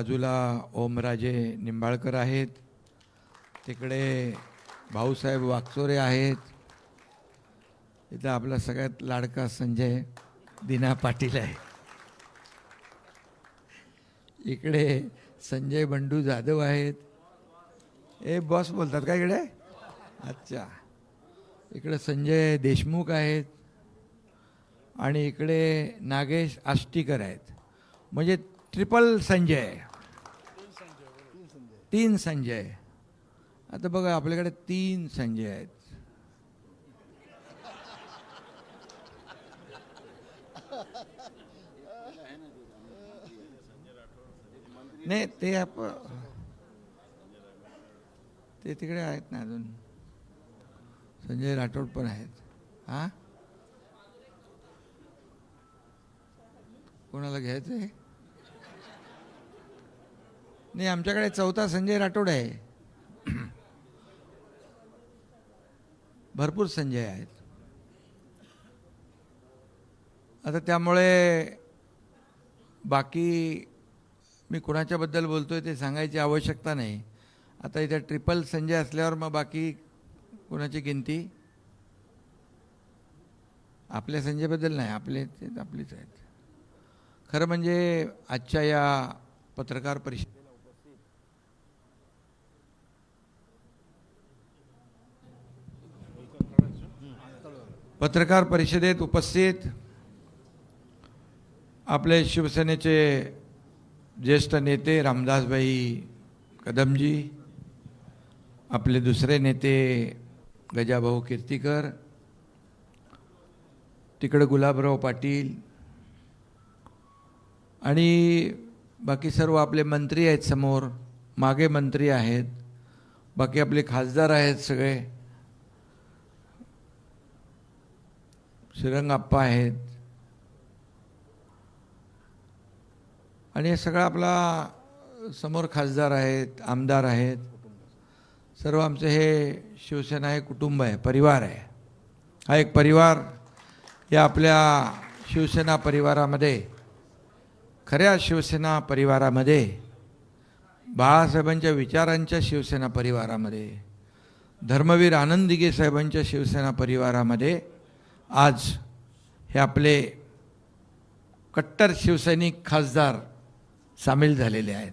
बाजूला ओमराजे निंबाळकर आहेत, तिकडे भाऊसाहेब वागचोरे आहेत, इथं आपला सगळ्यात लाडका संजय दिना पाटील आहे, इकडे संजय बंडू जाधव आहेत, ए बॉस बोलतात का इकडे? अच्छा, इकडे संजय देशमुख आहेत आणि इकडे नागेश आष्टीकर आहेत. म्हणजे ट्रिपल संजय, तीन संजय. आता बघा आपल्याकडे तीन संजय आहेत. नाही ते तिकडे आहेत ना अजून, संजय राठोड पण आहेत. हा, कोणाला घ्यायचं आहे? नाही, आमच्याकडे चौथा संजय राठोड आहे. भरपूर संजय आहेत. आता त्यामुळे बाकी मी कोणाच्याबद्दल बोलतोय ते सांगायची आवश्यकता नाही. आता इथे ट्रिपल संजय असल्यावर मग बाकी कोणाची गिनती? आपल्या संजयबद्दल नाही, आपले ते आपलीच आहेत. खरं म्हणजे आजच्या या पत्रकार परिषदेत उपस्थित आपले शिवसेनेचे ज्येष्ठ नेते रामदासभाई कदमजी, आपले दुसरे नेते गजाभाऊ कीर्तीकर, तिकडे गुलाबराव पाटील आणि बाकी सर्व आपले मंत्री आहेत समोर, मागे मंत्री आहेत, बाकी आपले खासदार आहेत सगळे, श्रीरंगाप्पा आहेत आणि हे सगळं आपला समोर खासदार आहेत, आमदार आहेत, सर्व आमचं हे शिवसेना हे कुटुंब आहे, परिवार आहे. हा एक परिवार, या आपल्या शिवसेना परिवारामध्ये, खऱ्या शिवसेना परिवारामध्ये, बाळासाहेबांच्या विचारांच्या शिवसेना परिवारामध्ये, धर्मवीर आनंद दिघे साहेबांच्या शिवसेना परिवारामध्ये आज हे आपले कट्टर शिवसैनिक खासदार सामील झालेले आहेत.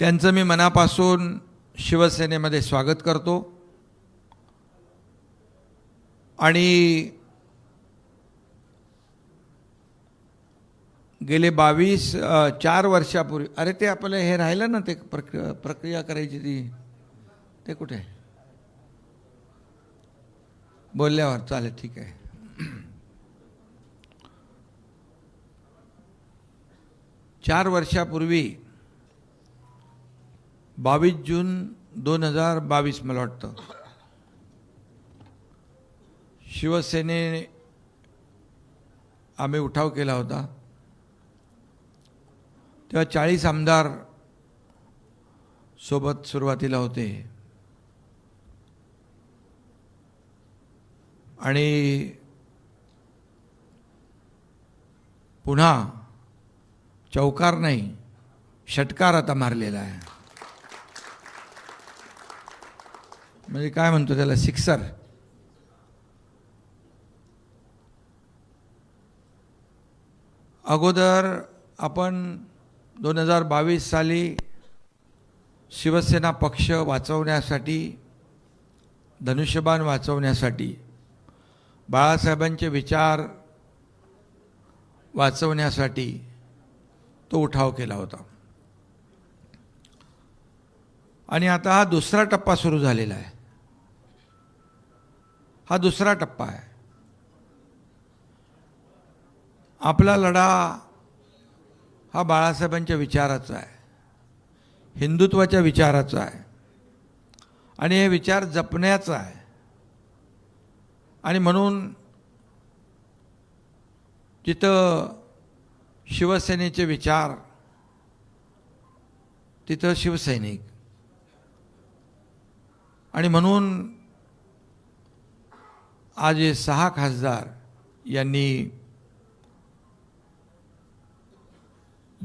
त्यांचं मी मनापासून शिवसेनेमध्ये स्वागत करतो आणि गेले 4 वर्षापूर्वी, अरे ते आपलं हे राहिलं ना, ते प्रक्रिया करायची ते कुठे? बोलल्यावर चालेल, ठीक आहे. 4 वर्षापूर्वी 22 जून 2022 मला वाटतं, शिवसेनेने आम्ही उठाव केला होता. तेव्हा 40 आमदार सोबत सुरुवातीला होते आणि पुन्हा चौकार नाही, षटकार आता मारलेला आहे. म्हणजे काय म्हणतो त्याला, सिक्सर. अगोदर आपण 2022 साली शिवसेना पक्ष वाचवण्यासाठी, धनुष्यबाण वाचवण्यासाठी, बाळासाहेबांचे विचार वाचवण्यासाठी तो उठाव केला होता. आणि आता हा दुसरा टप्पा सुरू झालेला आहे. हा दुसरा टप्पा आहे. आपला लढा हा बाळासाहेबांच्या विचाराचा आहे, हिंदुत्वाच्या विचाराचा आहे आणि हे विचार जपण्याचा आहे. आणि म्हणून जिथं शिवसेनेचे विचार तिथं शिवसैनिक. आणि म्हणून आज हे 6 खासदार यांनी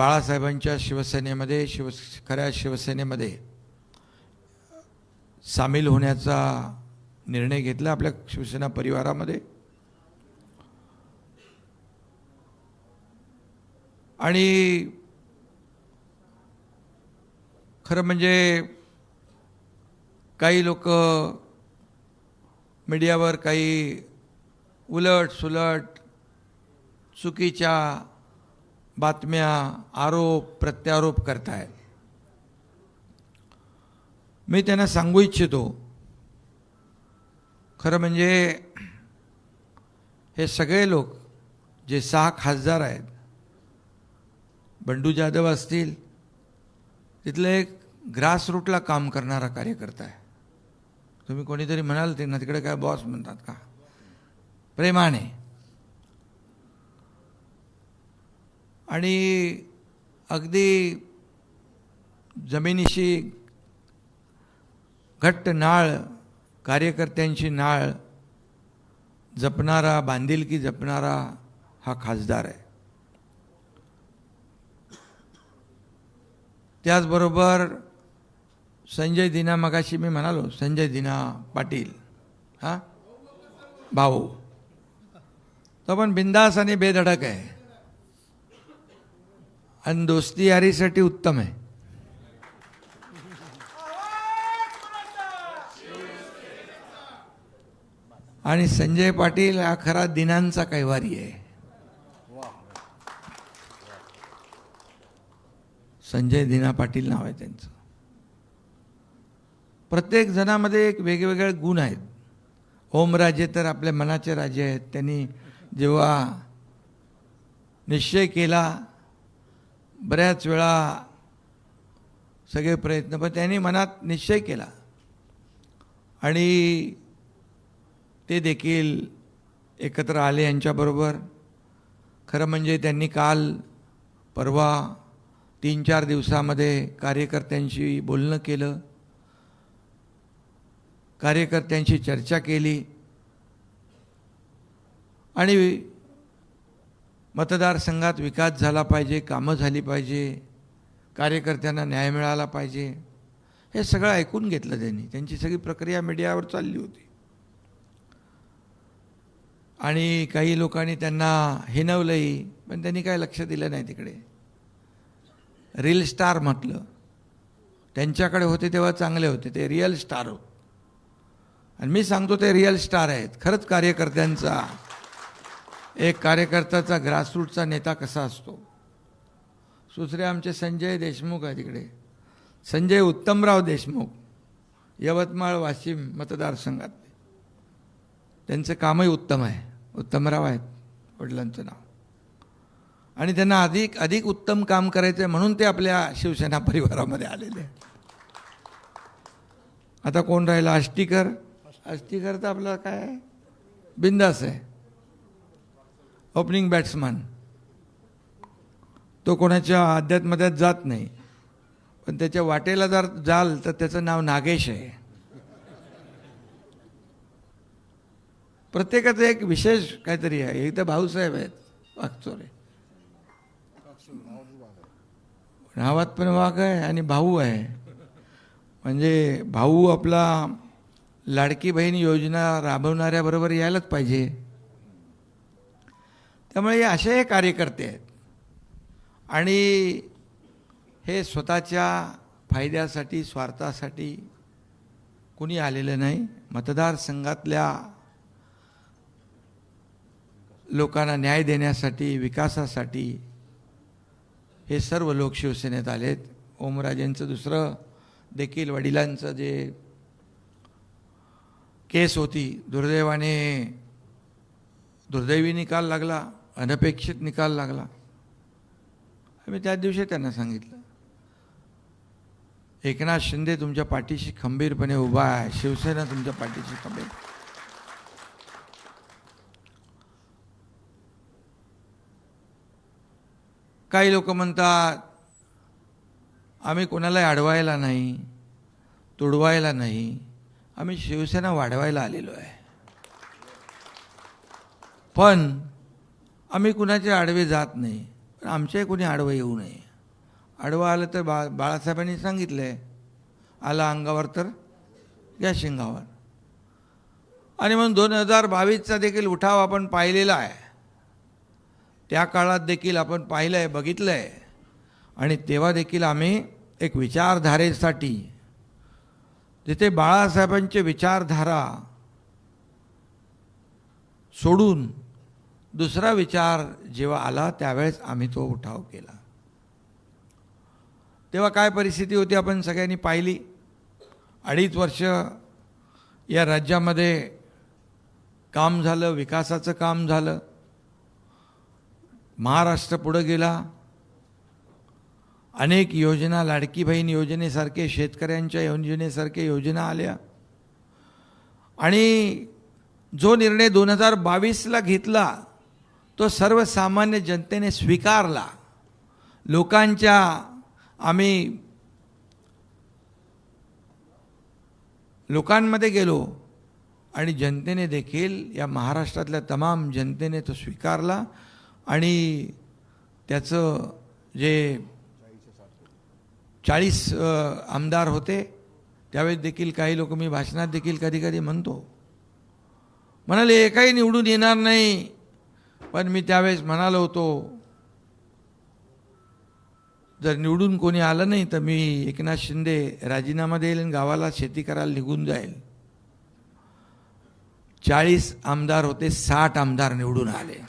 बाळासाहेबांच्या शिवसेनेमध्ये खऱ्या शिवसेनेमध्ये सामील होण्याचा निर्णय घेतला आपल्या शिवसेना परिवारामध्ये. आणि खरं म्हणजे काही लोक मीडियावर काही उलट सुलट चुकीच्या बातम्या, आरोप प्रत्यारोप करतायत. मी त्यांना सांगू इच्छितो, खरं म्हणजे हे सगळे लोक जे 6 खासदार आहेत, बंडू जाधव असतील, तिथले एक ग्रासरूटला काम करणारा कार्यकर्ता आहे. तुम्ही कोणीतरी म्हणाल ते ना तिकडे काय बॉस म्हणतात का, प्रेमाने. आणि अगदी जमिनीशी घट्ट नाळ, कार्यकर्त्यांची नाळ जपणारा, बांधिलकी जपणारा हा खासदार आहे. त्याचबरोबर संजय दिना, मगाशी मी म्हणालो संजय दिना पाटील, हां भाऊ, तो पण बिंदास आणि बेधडक आहे आणि दोस्ती यारीसाठी उत्तम आहे. आणि संजय पाटील हा खरा दिनांचा कैवारी आहे. संजय दिना पाटील नाव आहे त्यांचं. प्रत्येक जणामध्ये एक वेगवेगळे गुण आहेत. ओमराजे तर आपल्या मनाचे राजे आहेत. त्यांनी जेव्हा निश्चय केला, बऱ्याच वेळा सगळे प्रयत्न, पण त्यांनी मनात निश्चय केला आणि ते देखील एकत्र आले यांच्याबरोबर. खरं म्हणजे त्यांनी काल परवा 3-4 दिवसामध्ये कार्यकर्त्यांशी बोलणं केलं, कार्यकर्त्यांशी चर्चा केली आणि मतदारसंघात विकास झाला पाहिजे, कामं झाली पाहिजे, कार्यकर्त्यांना न्याय मिळाला पाहिजे, हे सगळं ऐकून घेतलं त्यांनी. त्यांची सगळी प्रक्रिया मीडियावर चालली होती आणि काही लोकांनी त्यांना हिणवलंही, पण त्यांनी काय लक्ष दिलं नाही तिकडे. रील स्टार म्हटलं, त्यांच्याकडे होते तेव्हा चांगले होते, ते रिअल स्टार होते. आणि मी सांगतो ते रिअल स्टार आहेत. खरंच कार्यकर्त्यांचा, एक कार्यकर्त्याचा ग्रासरूटचा नेता कसा असतो. दुसरे आमचे संजय देशमुख आहे तिकडे, संजय उत्तमराव देशमुख, यवतमाळ वाशिम मतदारसंघात. त्यांचं कामही उत्तम आहे. उत्तमराव आहेत वडिलांचं नाव, आणि त्यांना अधिक उत्तम काम करायचं आहे म्हणून ते आपल्या शिवसेना परिवारामध्ये आलेले. आता कोण राहिला? आष्टीकर. आष्टीकर तर आपला काय बिंदास आहे, ओपनिंग बॅट्समन. तो कोणाच्या अध्यात्मध्यात जात नाही, पण त्याच्या वाटेला जर जाल तर त्याचं नाव नागेश आहे. प्रत्येकाचं एक विशेष काहीतरी आहे. इथं भाऊसाहेब आहेत वागचोरे, नावात पण वाघ आहे आणि भाऊ आहे. म्हणजे भाऊ आपला लाडकी बहीण योजना राबवणाऱ्याबरोबर यायलाच पाहिजे. त्यामुळे हे असे कार्यकर्ते आहेत आणि हे स्वतःच्या फायद्यासाठी, स्वार्थासाठी कुणी आलेलं नाही. मतदारसंघातल्या लोकांना न्याय देण्यासाठी, विकासासाठी हे सर्व लोक शिवसेनेत आलेत. ओमराजेंचं दुसरं देखील वडिलांचं जे केस होती, दुर्दैवी निकाल लागला, अनपेक्षित निकाल लागला. आम्ही त्याच दिवशी त्यांना सांगितलं, एकनाथ शिंदे तुमच्या पाठीशी खंबीरपणे उभा आहे, शिवसेना तुमच्या पाठीशी खंबीर. काही लोक म्हणतात आम्ही कोणाला अडवायला नाही, तुडवायला नाही, आम्ही शिवसेना वाढवायला आलेलो आहे. पण आम्ही कुणाचे आडवे जात नाही, पण आमचे कोणी आडवे येऊ नये. आडवं आलं तर बाळासाहेबांनी सांगितलं आहे, आला अंगावर तर या शिंगावर. आणि म्हणून 2022चा देखील उठाव आपण पाहिलेला आहे. त्या काळात देखील आपण पाहिलं आहे, बघितलं आहे. आणि तेव्हा देखील आम्ही एक विचारधारेसाठी, जिथे बाळासाहेबांचे विचारधारा सोडून दुसरा विचार जेव्हा आला त्यावेळेस आम्ही तो उठाव केला. तेव्हा काय परिस्थिती होती आपण सगळ्यांनी पाहिली. 2.5 वर्ष या राज्यामध्ये काम झालं, विकासाचं काम झालं. महाराष्ट्र पुढं गेला. अनेक योजना, लाडकी बहीण योजनेसारखे, शेतकऱ्यांच्या योजनेसारखे योजना आल्या. आणि जो निर्णय 2022ला घेतला तो सर्वसामान्य जनतेने स्वीकारला. आम्ही लोकांमध्ये गेलो आणि जनतेने देखील, या महाराष्ट्रातल्या तमाम जनतेने तो स्वीकारला. आणि त्याचं जे 40 आमदार होते त्यावेळेस देखील काही लोक, मी भाषणात देखील कधी कधी म्हणतो, म्हणाले एकही निवडून येणार नाही. पण मी त्यावेळेस म्हणालो होतो, जर निवडून कोणी आलं नाही तर मी एकनाथ शिंदे राजीनामा देईल आणि गावाला शेती करायला निघून जाईल. 40 आमदार होते, 60 आमदार निवडून आले.